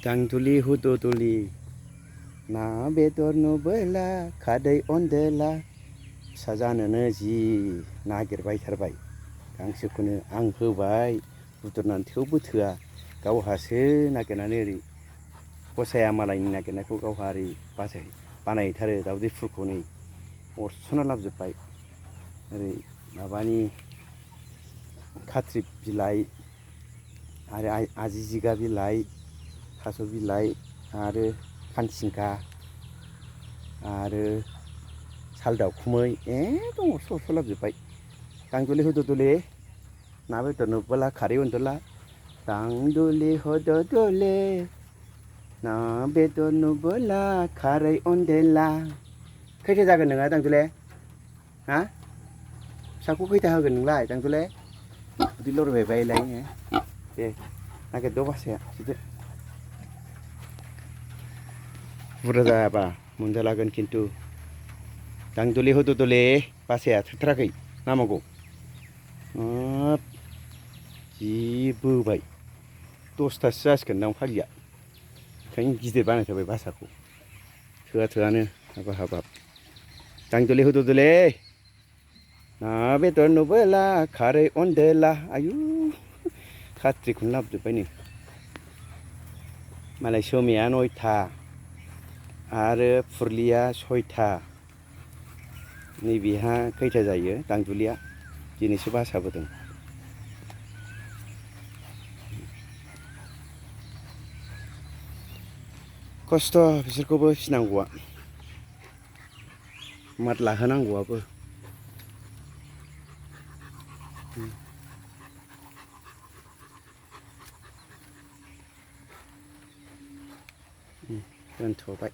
दांदुलि हुदुदुलि ना बेदर नुबोला खारदै अनदोला फिसा जानोनो जि नागिरबायथारबाय गांसोखौनो आं होबाय बुद्रुनानै थेवबो थोआ गावहासो नागिरनानै ओरै फसाया मालायनि नागिरनायखौ गावहा ओरै बानायथारो दावदै फुलखौ नै अरस'ना लाबोजोब्बाय ओरै माबानि खाथ्रि बिलाइ आरो आजिजिगा बिलाइ थास' बिलाइ आरो खानसिंखा आरो साल दाउखुमै एकदम अरस' लाबोजोब्बाय। दांदुलि हुदुदुलि ना बेदर नुबोला खारै अनदोला दांदुलि हुदुदुलि ना बेदर नुबोला खारै अनदेला। खैथा जागोन नोङो दांदुले? हा फिसाखौ खैथा होगोन नोंलाय दांदुले? उदै लरबायबायलाय दे नागिरद' बासाया सिदो बुरजा जायाबा मोनजालागोन खिन्थु। दांदुलि हुदुदुलि बासाया थोथाराखै नामागौ हाब जि बोबाय 10थासो जासिगोनदां फाग्लिया ओंखायनो गिदिर बानायथारबाय बासाखौ थोआनो हाबाब दांदुलि हुदुदुलि ना बेदर नुबोला खारै अनदोला आयु खाथ्रिखौनो लाबोजोब्बाय नै मालाय सोमिया 9था आरो फुरलिया 6था नैबेहा खैथा जायो दांदुलिया दिनैसो बासाबोदों। खस्थ' बिसोरखौबो फिनांगौआ मात लाहोनांगौआबो दोनथ'बाय।